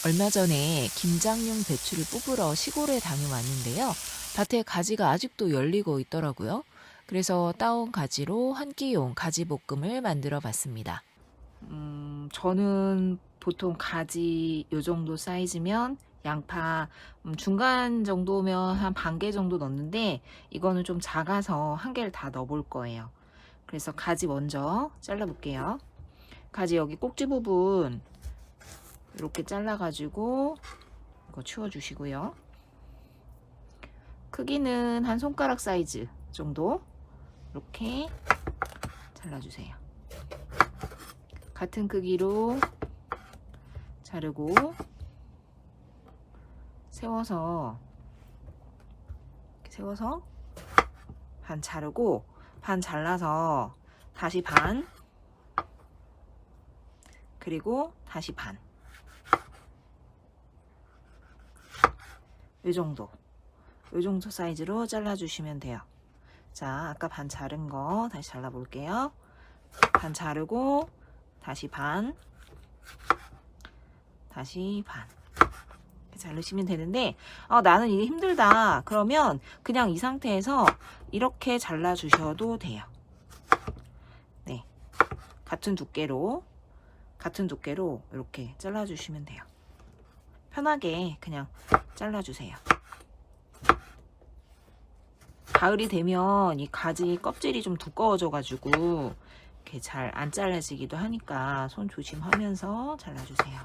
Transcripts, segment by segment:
얼마 전에 김장용 배추를 뽑으러 시골에 다녀왔는데요. 밭에 가지가 아직도 열리고 있더라고요. 그래서 따온 가지로 한 끼용 가지볶음을 만들어 봤습니다. 저는 보통 가지 요 정도 사이즈면 양파 중간 정도면 한 반 개 정도 넣는데 이거는 좀 작아서 한 개를 다 넣어 볼 거예요. 그래서 가지 먼저 잘라 볼게요. 가지 여기 꼭지 부분 이렇게 잘라 가지고 이거 치워 주시고요. 크기는 한 손가락 사이즈 정도 이렇게 잘라 주세요. 같은 크기로 자르고 세워서 반 자르고 반 잘라서 다시 반 그리고 다시 반 이 정도 사이즈로 잘라주시면 돼요. 자, 아까 반 자른 거 다시 잘라 볼게요. 반 자르고 다시 반 이렇게 자르시면 되는데 나는 이게 힘들다 그러면 그냥 이 상태에서 이렇게 잘라 주셔도 돼요. 네, 같은 두께로 이렇게 잘라 주시면 돼요. 편하게 그냥 잘라 주세요. 가을이 되면 이 가지 껍질이 좀 두꺼워져 가지고 이렇게 잘 안 잘라지기도 하니까 손 조심하면서 잘라주세요.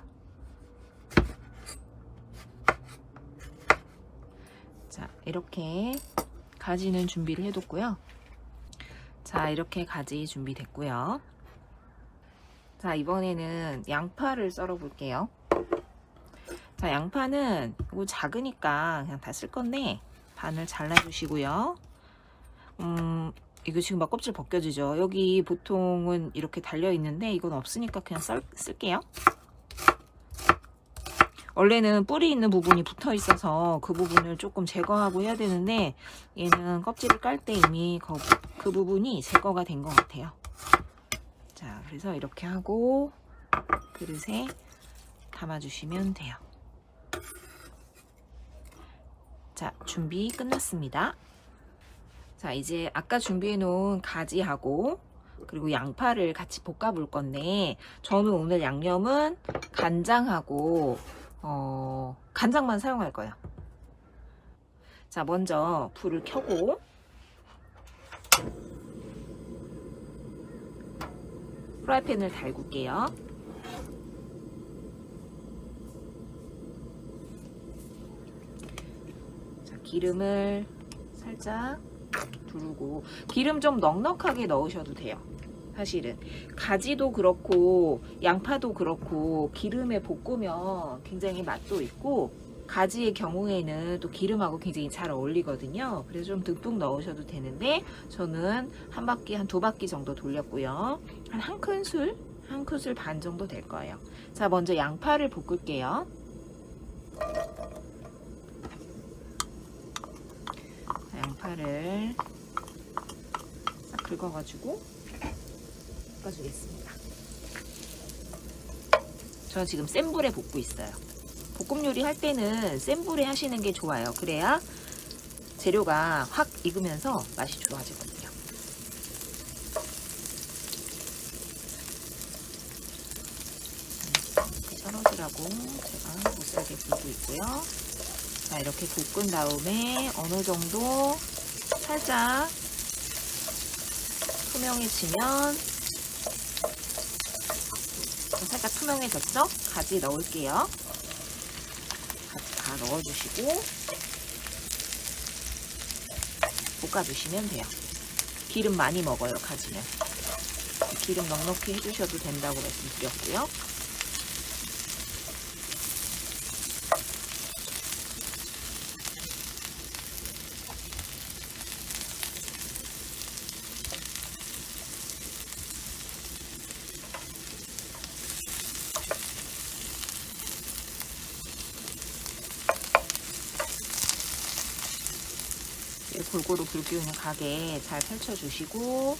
자, 이렇게 가지는 준비를 해뒀고요. 자, 이렇게 가지 준비됐고요. 자, 이번에는 양파를 썰어 볼게요. 자, 양파는 이거 작으니까 그냥 다 쓸 건데 반을 잘라주시고요. 이거 지금 막 껍질 벗겨지죠. 여기 보통은 이렇게 달려 있는데 이건 없으니까 그냥 쓸게요. 원래는 뿌리 있는 부분이 붙어 있어서 그 부분을 조금 제거하고 해야 되는데 얘는 껍질을 깔 때 이미 그 부분이 제거가 된 것 같아요. 자, 그래서 이렇게 하고 그릇에 담아주시면 돼요. 자, 준비 끝났습니다. 자, 이제 아까 준비해 놓은 가지하고 그리고 양파를 같이 볶아 볼 건데 저는 오늘 양념은 간장하고 간장만 사용할 거예요. 자, 먼저 불을 켜고 프라이팬을 달굴게요. 자, 기름을 살짝 두르고 기름 좀 넉넉하게 넣으셔도 돼요. 사실은 가지도 그렇고 양파도 그렇고 기름에 볶으면 굉장히 맛도 있고 가지의 경우에는 또 기름하고 굉장히 잘 어울리거든요. 그래서 좀 듬뿍 넣으셔도 되는데 저는 한 바퀴 한 2바퀴 정도 돌렸고요. 한 큰술 반 정도 될 거예요. 자, 먼저 양파를 볶을게요. 자, 양파를 싹 긁어가지고 볶아주겠습니다. 저는 지금 센 불에 볶고 있어요. 볶음 요리 할 때는 센 불에 하시는 게 좋아요. 그래야 재료가 확 익으면서 맛이 좋아지거든요. 이렇게 썰어주라고 제가 못살게 굴고 있고요. 자, 이렇게 볶은 다음에 어느 정도 살짝 투명해지면 살짝 투명해졌죠? 가지 넣을게요. 가지 다 넣어주시고 볶아주시면 돼요. 기름 많이 먹어요, 가지는. 기름 넉넉히 해주셔도 된다고 말씀드렸고요. 골고루 불기운을 가게 잘 펼쳐주시고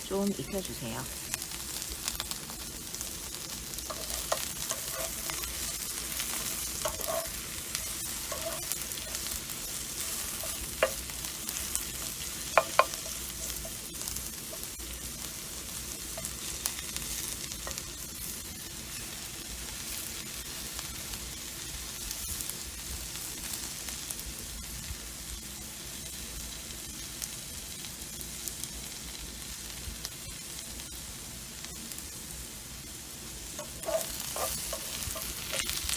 좀 익혀주세요.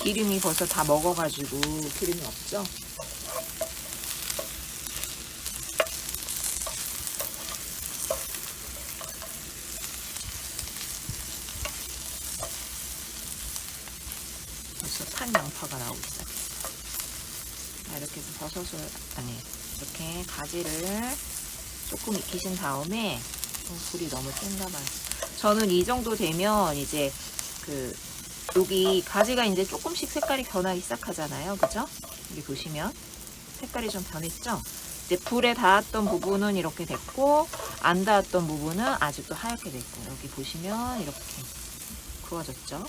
기름이 벌써 다 먹어가지고 기름이 없죠? 벌써 탄 양파가 나오기 시작했어. 자, 이렇게 해서 버섯을, 아니, 이렇게 가지를 조금 익히신 다음에, 불이 너무 센가 봐요. 저는 이 정도 되면 이제 여기 가지가 이제 조금씩 색깔이 변하기 시작하잖아요. 그죠? 여기 보시면 색깔이 좀 변했죠? 이제 불에 닿았던 부분은 이렇게 됐고, 안 닿았던 부분은 아직도 하얗게 됐고, 여기 보시면 이렇게 구워졌죠?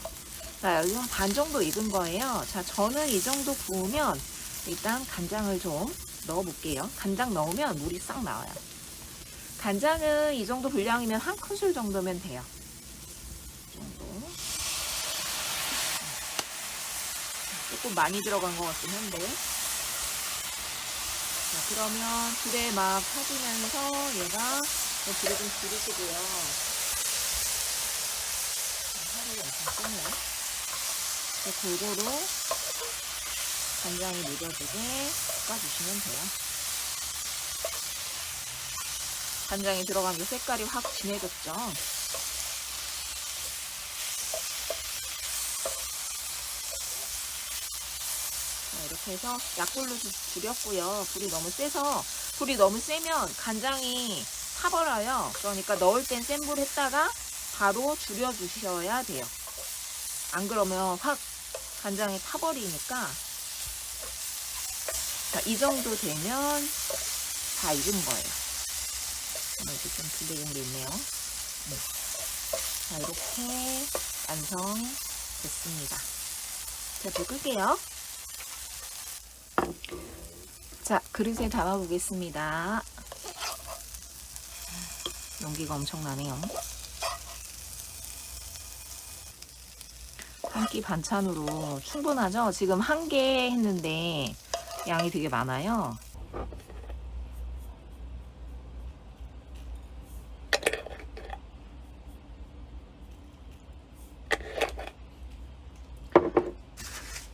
자, 여기 한 반 정도 익은 거예요. 자, 저는 이 정도 구우면 일단 간장을 좀 넣어 볼게요. 간장 넣으면 물이 싹 나와요. 간장은 이 정도 분량이면 한 큰술 정도면 돼요. 이 정도. 조금 많이 들어간 것 같긴 한데. 자, 그러면 불에 막 펴지면서 얘가 불을 좀 줄이시고요. 하루가 엄청 뜨네요. 골고루 간장이 묻어지게 볶아주시면 돼요. 간장이 들어가면서 색깔이 확 진해졌죠. 자, 이렇게 해서 약불로 줄였고요. 불이 너무 세면 간장이 타버려요. 그러니까 넣을 땐 센 불 했다가 바로 줄여주셔야 돼요. 안 그러면 확 간장이 타버리니까. 자, 이 정도 되면 다 익은 거예요. 여기 좀 블랙인 게 있네요. 자, 이렇게 완성됐습니다. 자, 불 끌게요. 자, 그릇에 담아 보겠습니다. 연기가 엄청나네요. 한 끼 반찬으로 충분하죠? 지금 한 개 했는데 양이 되게 많아요.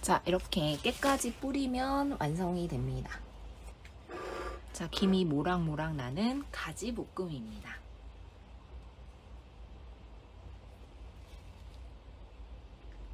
자, 이렇게 깨까지 뿌리면 완성이 됩니다. 자, 김이 모락모락 나는 가지 볶음입니다.